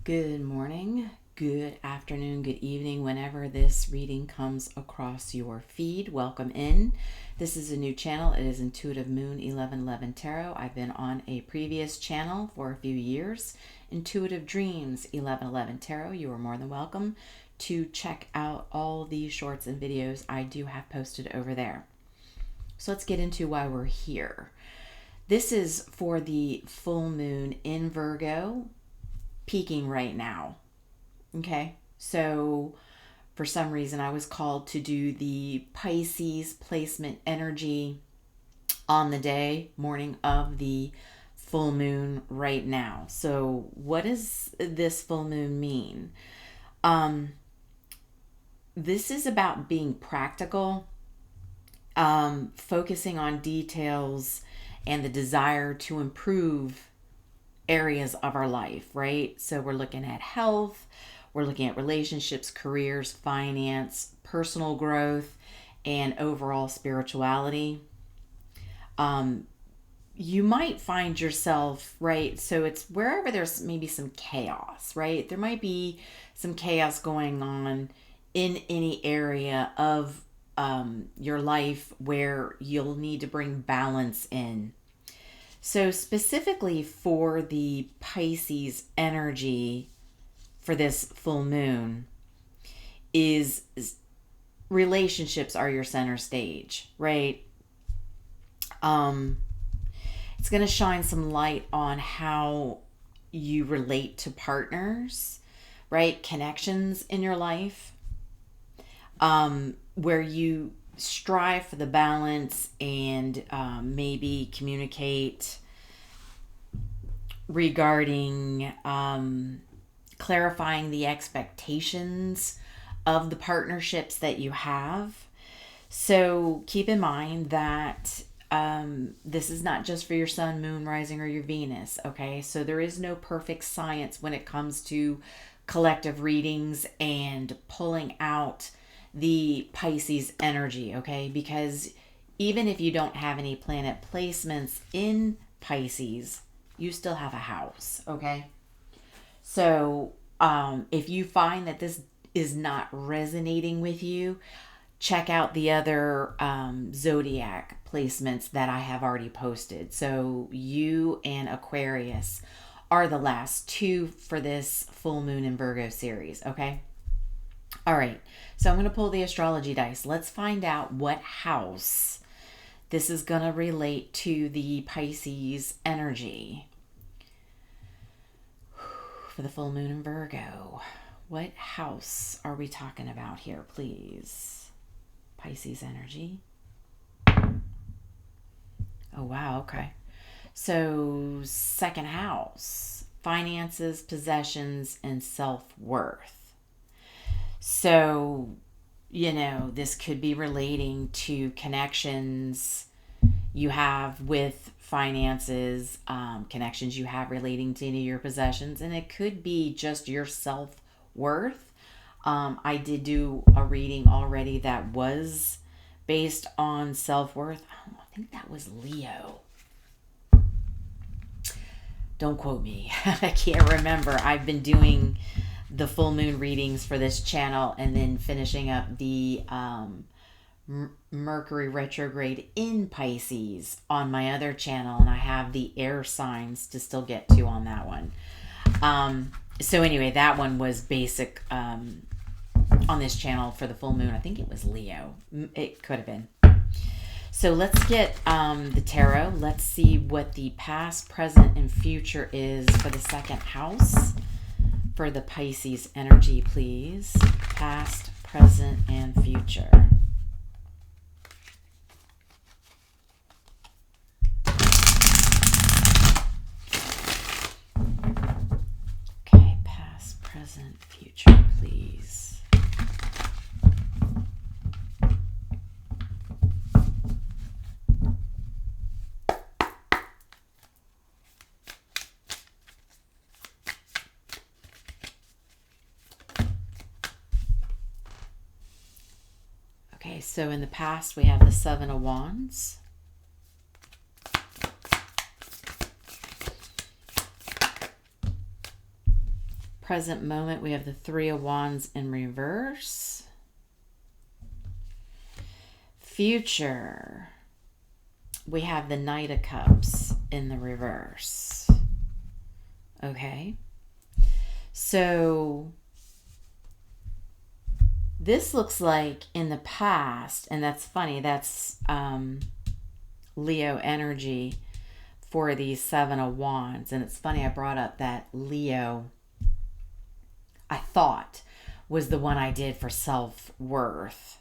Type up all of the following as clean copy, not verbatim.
Good morning, good afternoon, good evening, whenever this reading comes across your feed. Welcome in. This is a new channel. It is Intuitive Moon 1111 Tarot. I've been on a previous channel for a few years, Intuitive Dreams 1111 Tarot. You are more than welcome to check out all these shorts and videos I do have posted over there. So let's get into why we're here. This is for the full moon in Virgo, peaking right now. Okay, so for some reason I was called to do the Pisces placement energy on the morning of the full moon right now. So what does this full moon mean? This is about being practical, focusing on details and the desire to improve areas of our life, right? So we're looking at health, we're looking at relationships, careers, finance, personal growth, and overall spirituality. You might find yourself, right? So it's wherever there's maybe some chaos, right? There might be some chaos going on in any area of your life where you'll need to bring balance in. So specifically for the Pisces energy for this full moon is relationships are your center stage, right? It's going to shine some light on how you relate to partners, right? Connections in your life, where you strive for the balance and maybe communicate regarding clarifying the expectations of the partnerships that you have. So keep in mind that this is not just for your sun, moon, rising, or your Venus, okay? So there is no perfect science when it comes to collective readings and pulling out the Pisces energy, okay? Because even if you don't have any planet placements in Pisces, you still have a house, okay? So if you find that this is not resonating with you, check out the other zodiac placements that I have already posted. So you and Aquarius are the last two for this full moon in Virgo series, okay? All right, so I'm going to pull the astrology dice. Let's find out what house this is going to relate to the Pisces energy for the full moon in Virgo. What house are we talking about here, please? Pisces energy. Oh, wow, okay. So second house, finances, possessions, and self-worth. So, this could be relating to connections you have with finances, connections you have relating to any of your possessions, and it could be just your self-worth. I did do a reading already that was based on self-worth. I think that was Leo. Don't quote me. I can't remember. I've been doing the full moon readings for this channel and then finishing up the Mercury retrograde in Pisces on my other channel, and I have the air signs to still get to on that one. So anyway, that one was basic on this channel for the full moon. I think it was Leo. It could have been. So let's get the tarot. Let's see what the past, present, and future is for the second house for the Pisces energy, please. Past, present, and future. Okay, past, present, future, please. Okay, so in the past we have the Seven of Wands. Present moment, we have the Three of Wands in reverse. Future, we have the Knight of Cups in the reverse. Okay. So this looks like in the past, and that's funny, that's Leo energy for the Seven of Wands. And it's funny, I brought up that Leo, I thought, was the one I did for self-worth.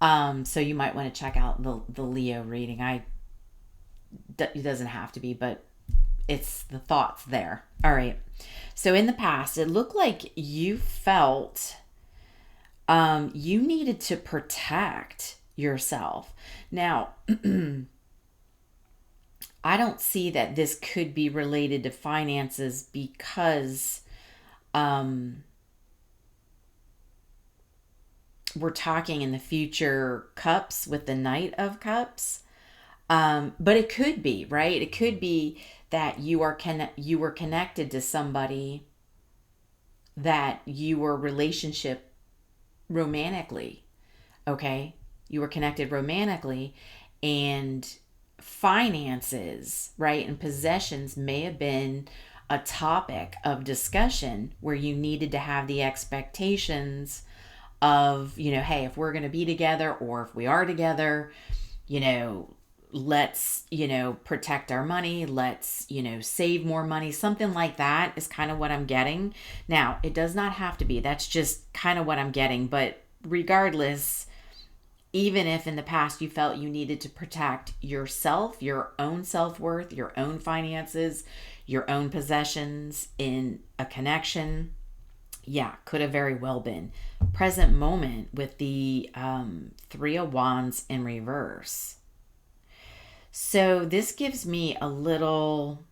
So you might want to check out the Leo reading. It doesn't have to be, but it's the thoughts there. All right. So in the past, it looked like you felt you needed to protect yourself. Now, I don't see that this could be related to finances because we're talking in the future cups with the Knight of Cups. But it could be, right? It could be that you were connected to somebody that you were relationship romantically. Okay? You were connected romantically, and finances, right, and possessions may have been a topic of discussion where you needed to have the expectations of, hey, if we're going to be together, or if we are together, let's, protect our money. Let's, save more money. Something like that is kind of what I'm getting. Now, it does not have to be. That's just kind of what I'm getting. But regardless, even if in the past you felt you needed to protect yourself, your own self-worth, your own finances, your own possessions in a connection, yeah, could have very well been. Present moment with the Three of Wands in reverse. So this gives me a little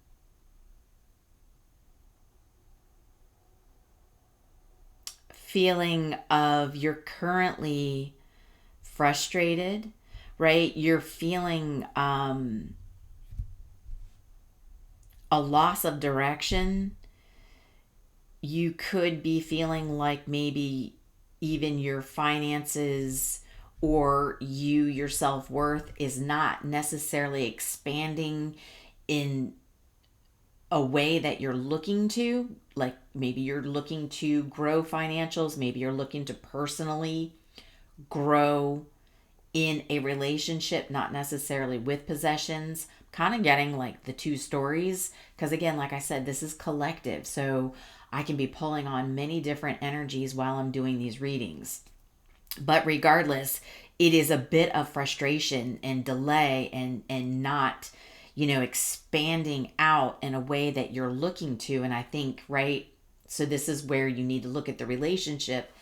feeling of you're currently frustrated, right? You're feeling a loss of direction. You could be feeling like maybe even your finances or your self-worth is not necessarily expanding in a way that you're looking to. Like maybe you're looking to grow financials. Maybe you're looking to personally grow in a relationship, not necessarily with possessions. Kind of getting like the two stories, because again, like I said, this is collective, so I can be pulling on many different energies while I'm doing these readings. But regardless, it is a bit of frustration and delay and not, expanding out in a way that you're looking to. And I think, right, so this is where you need to look at the relationship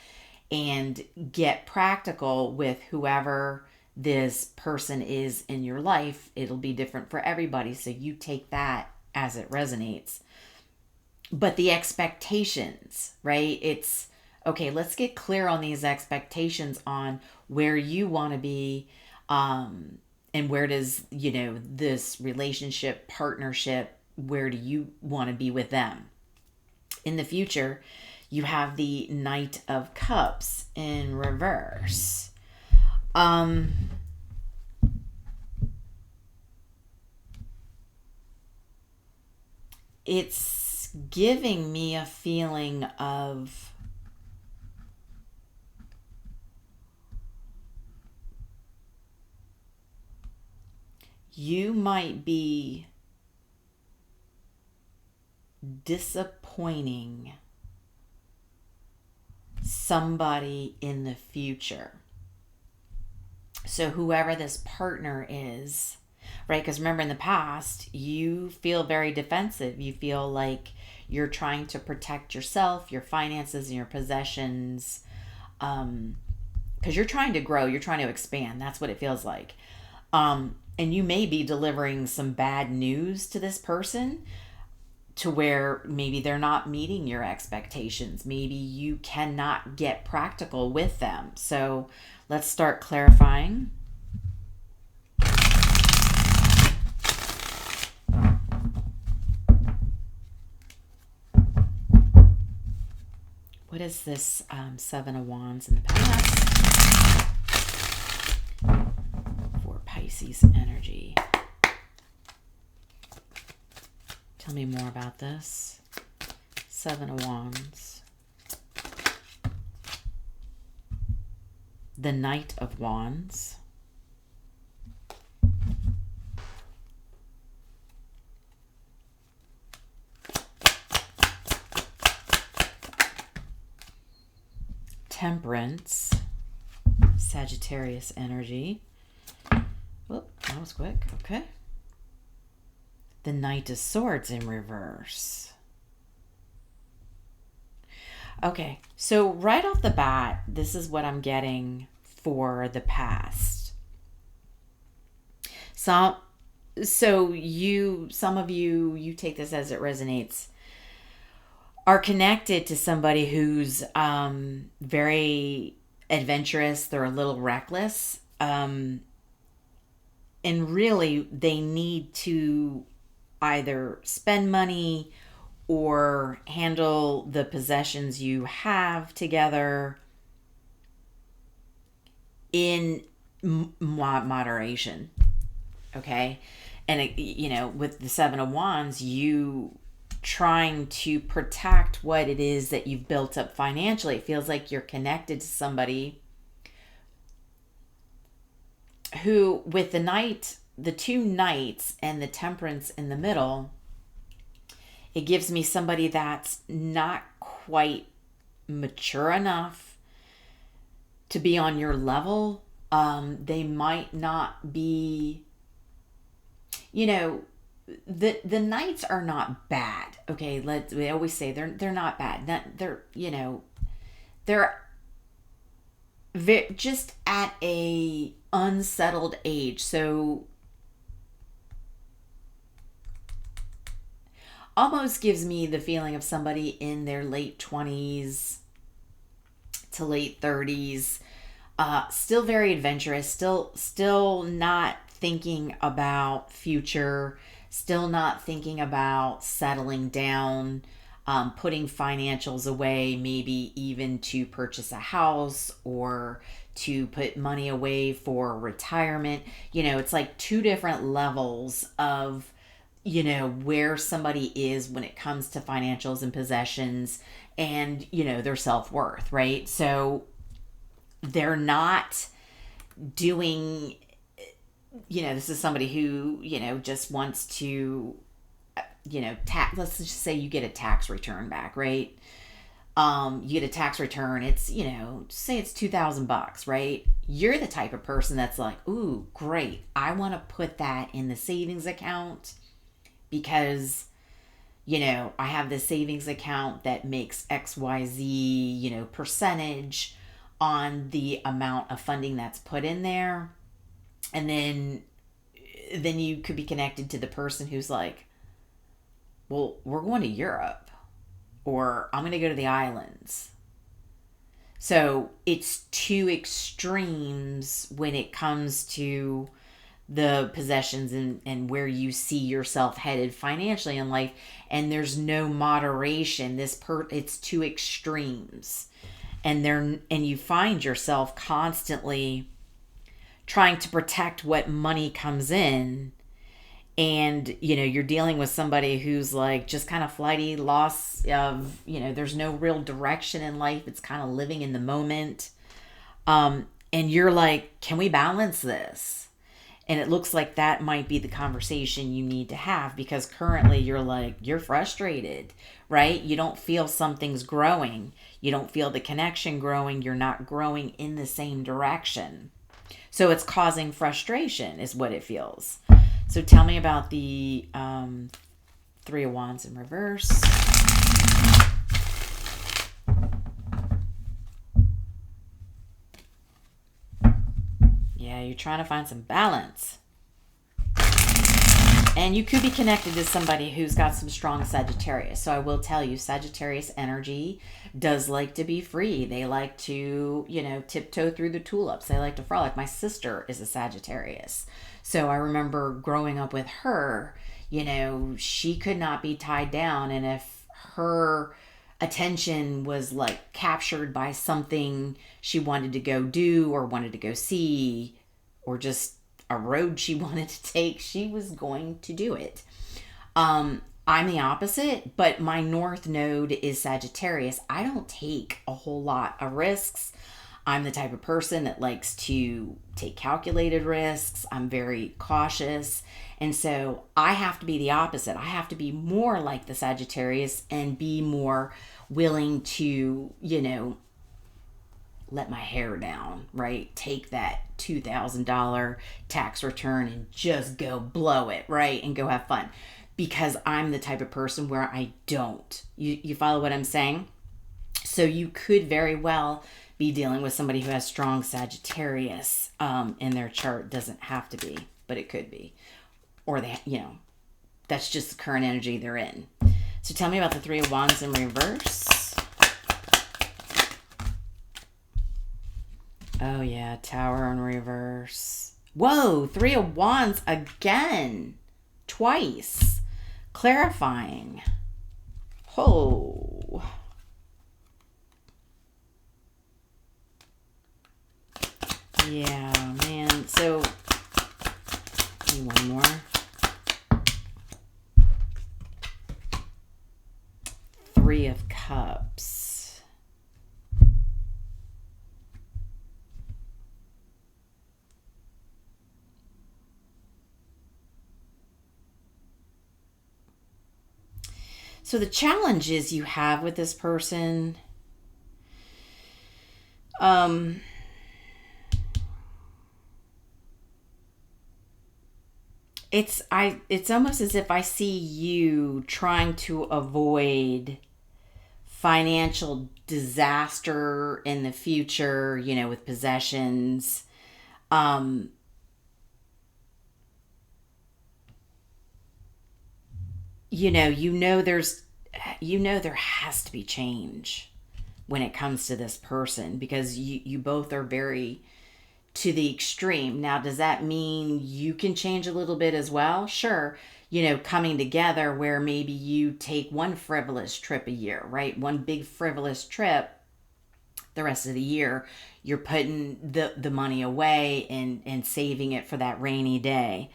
and get practical with whoever this person is in your life. It'll be different for everybody, so you take that as it resonates. But the expectations, right? It's, okay, let's get clear on these expectations on where you want to be, and where does, this relationship, partnership, where do you want to be with them? In the future, you have the Knight of Cups in reverse. It's giving me a feeling of you might be disappointing somebody in the future. So whoever this partner is, right? Because remember, in the past, you feel very defensive. You feel like you're trying to protect yourself, your finances, and your possessions, because you're trying to grow, you're trying to expand. That's what it feels like. And you may be delivering some bad news to this person to where maybe they're not meeting your expectations. Maybe you cannot get practical with them. So let's start clarifying. what is this Seven of Wands in the past for Pisces energy? Tell me more about this. Seven of Wands. The Knight of Wands. Temperance. Sagittarius energy. Whoop, that was quick. Okay. The Knight of Swords in reverse. Okay, so right off the bat, this is what I'm getting for the past. Some of you take this as it resonates, are connected to somebody who's very adventurous. They're a little reckless. And really, they need to either spend money or handle the possessions you have together in moderation. Okay? And, with the Seven of Wands, you trying to protect what it is that you've built up financially. It feels like you're connected to somebody who, with the two knights and the temperance in the middle, it gives me somebody that's not quite mature enough to be on your level. They might not be, the knights are not bad. Okay, we always say they're not bad. They're just at a unsettled age. So almost gives me the feeling of somebody in their late 20s to late 30s, still very adventurous, still not thinking about future, still not thinking about settling down, putting financials away, maybe even to purchase a house or to put money away for retirement. It's like two different levels of where somebody is when it comes to financials and possessions and, their self-worth, right? So they're not doing, this is somebody who, just wants to, let's just say you get a tax return back, right? You get a tax return, it's, say it's $2,000, right? You're the type of person that's like, ooh, great. I want to put that in the savings account because, I have this savings account that makes XYZ, percentage on the amount of funding that's put in there. And then you could be connected to the person who's like, well, we're going to Europe, or I'm going to go to the islands. So it's two extremes when it comes to the possessions and where you see yourself headed financially in life, and there's no moderation. It's two extremes, and you find yourself constantly trying to protect what money comes in, and you're dealing with somebody who's like just kind of flighty, loss of, there's no real direction in life. It's kind of living in the moment, and you're like, can we balance this? And it looks like that might be the conversation you need to have, because currently you're frustrated, right? You don't feel something's growing. You don't feel the connection growing. You're not growing in the same direction. So it's causing frustration is what it feels. So tell me about the Three of Wands in reverse. Yeah, you're trying to find some balance. And you could be connected to somebody who's got some strong Sagittarius. So I will tell you, Sagittarius energy does like to be free. They like to, tiptoe through the tulips. They like to frolic. My sister is a Sagittarius. So I remember growing up with her, she could not be tied down. And if her attention was like captured by something she wanted to go do or wanted to go see, or just a road she wanted to take, she was going to do it. I'm the opposite, but my North Node is Sagittarius. I don't take a whole lot of risks. I'm the type of person that likes to take calculated risks. I'm very cautious. And so I have to be the opposite. I have to be more like the Sagittarius and be more willing to, let my hair down, right? Take that $2,000 tax return and just go blow it, right? And go have fun. Because I'm the type of person where I don't. You follow what I'm saying? So you could very well be dealing with somebody who has strong Sagittarius in their chart. Doesn't have to be, but it could be. Or they, that's just the current energy they're in. So tell me about the Three of Wands in reverse. Oh yeah, Tower in reverse. Whoa, Three of Wands again. Twice. Clarifying. Oh. Yeah, man. So, one more. Three of Cups. So the challenges you have with this person, it's almost as if I see you trying to avoid financial disaster in the future, with possessions. There has to be change when it comes to this person, because you both are very to the extreme. Now, does that mean you can change a little bit as well? Sure. Coming together where maybe you take one frivolous trip a year, right? One big frivolous trip. The rest of the year, you're putting the money away and saving it for that rainy day.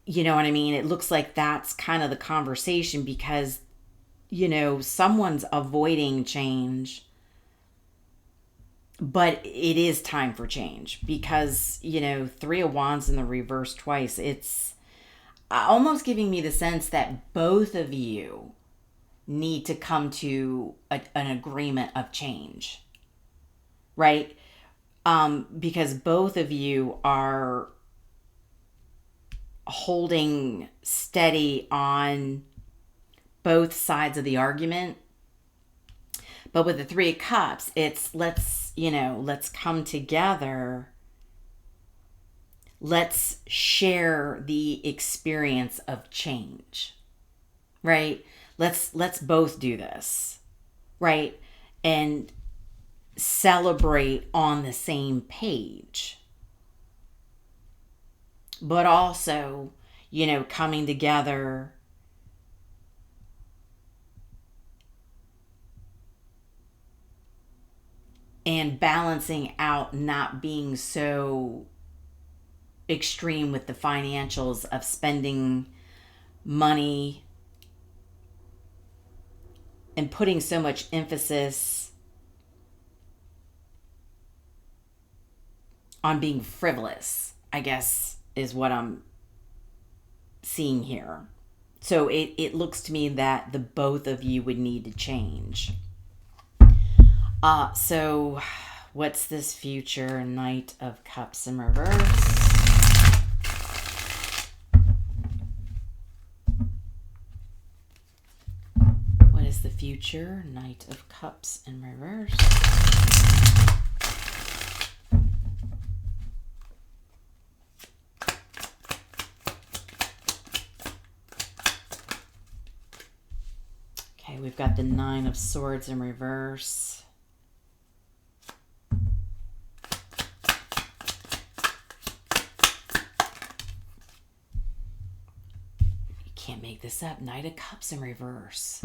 You know what I mean? It looks like that's kind of the conversation, because, someone's avoiding change. But it is time for change, because, Three of Wands in the reverse twice. It's almost giving me the sense that both of you need to come to an agreement of change, right? Because both of you are holding steady on both sides of the argument. But with the Three of Cups, it's let's come together. Let's share the experience of change, right? Let's both do this, right? And celebrate on the same page. But also, coming together and balancing out, not being so extreme with the financials of spending money and putting so much emphasis on being frivolous, I guess, is what I'm seeing here. So it looks to me that the both of you would need to change. So what's this future? Knight of Cups in reverse. What is the future? Knight of Cups in reverse. Okay, we've got the Nine of Swords in reverse. You can't make this up. Knight of Cups in reverse.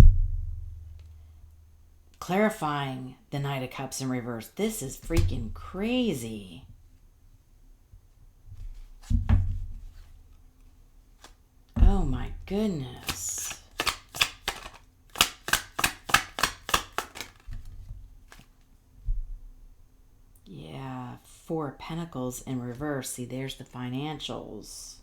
clarifying the Knight of Cups in reverse. This is freaking crazy. Oh my goodness. Yeah, Four of Pentacles in reverse. See, there's the financials.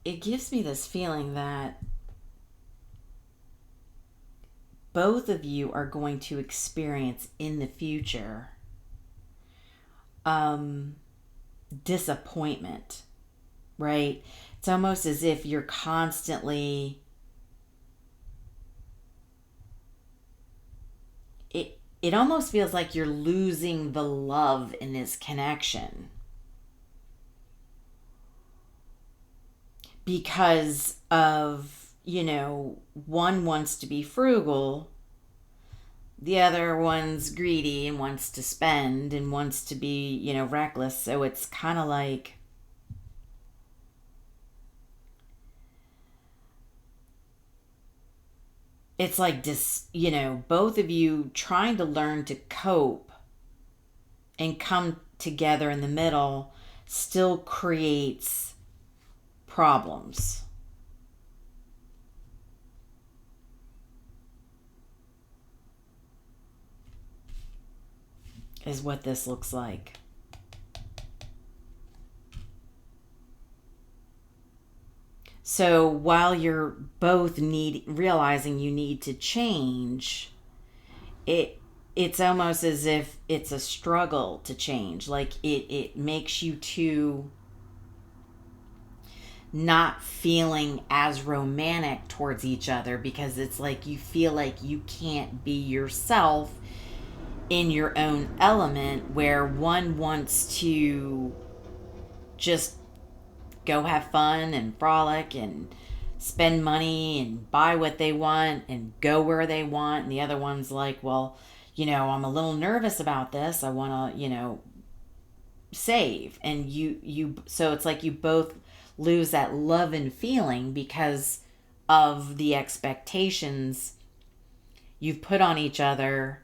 It gives me this feeling that both of you are going to experience in the future disappointment, right? It's almost as if you're constantly it almost feels like you're losing the love in this connection because of, one wants to be frugal, the other one's greedy and wants to spend and wants to be, reckless. So it's kind of like both of you trying to learn to cope and come together in the middle still creates problems. Is what this looks like. So while you're both realizing you need to change, it's almost as if it's a struggle to change. Like it makes you two not feeling as romantic towards each other because it's like you feel like you can't be yourself in your own element, where one wants to just go have fun and frolic and spend money and buy what they want and go where they want, and the other one's like, well, I'm a little nervous about this, I want to save. And you so it's like you both lose that love and feeling because of the expectations you've put on each other,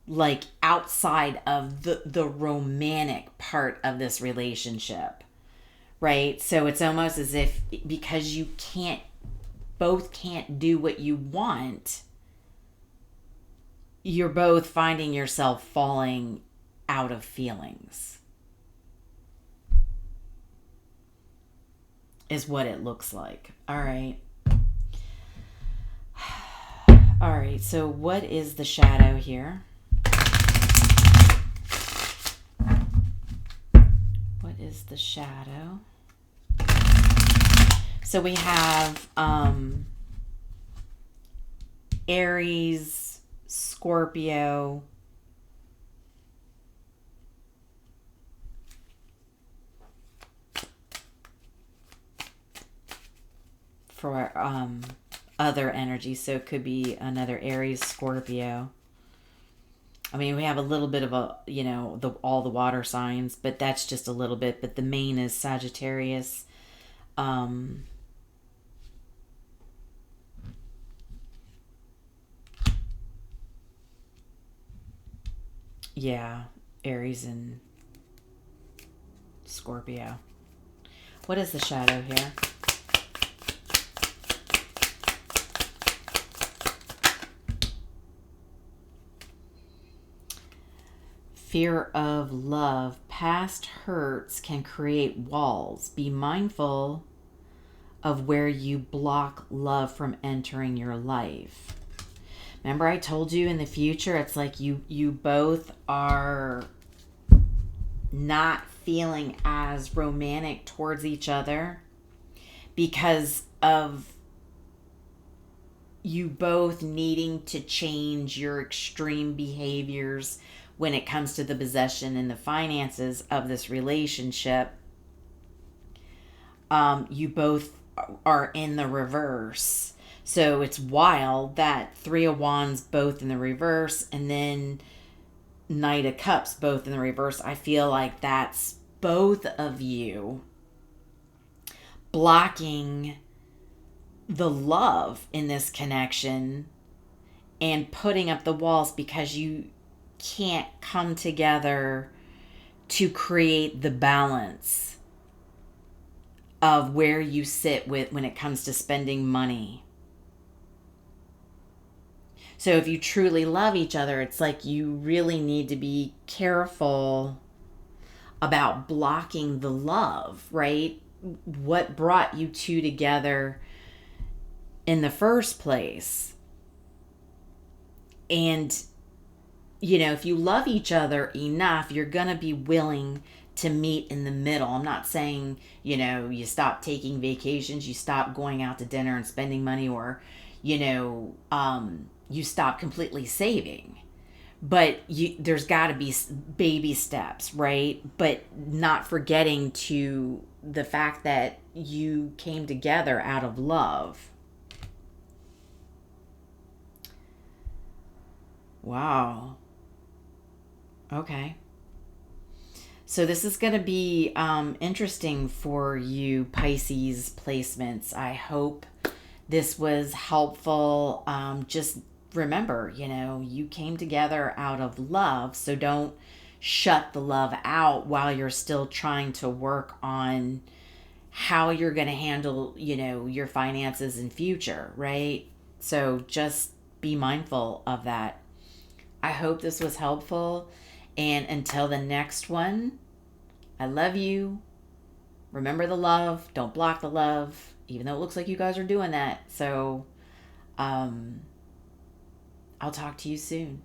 like outside of the romantic part of this relationship. Right? So it's almost as if because you both can't do what you want, you're both finding yourself falling out of feelings. Is what it looks like. All right. All right. So what is the shadow here? What is the shadow? So we have Aries, Scorpio, for other energy. So it could be another Aries, Scorpio. I mean, we have a little bit of all the water signs, but that's just a little bit. But the main is Sagittarius. Yeah, Aries and Scorpio. What is the shadow here? Fear of love. Past hurts can create walls. Be mindful of where you block love from entering your life. Remember I told you in the future, it's like you both are not feeling as romantic towards each other because of you both needing to change your extreme behaviors when it comes to the possession and the finances of this relationship. You both are in the reverse. So it's wild that Three of Wands both in the reverse and then Knight of Cups both in the reverse. I feel like that's both of you blocking the love in this connection and putting up the walls because you can't come together to create the balance of where you sit with when it comes to spending money. So if you truly love each other, it's like you really need to be careful about blocking the love, right? What brought you two together in the first place. And, you know, if you love each other enough, you're going to be willing to meet in the middle. I'm not saying, you know, you stop taking vacations, you stop going out to dinner and spending money, or, you know, you stop completely saving. But there's got to be baby steps, right? But not forgetting to the fact that you came together out of love. Wow. Okay. So this is going to be interesting for you Pisces placements. I hope this was helpful. Just remember, you know, you came together out of love, so don't shut the love out while you're still trying to work on how you're going to handle, you know, your finances in future, right? So just be mindful of that. I hope this was helpful, and until the next one, I love you. Remember the love. Don't block the love, even though it looks like you guys are doing that. So I'll talk to you soon.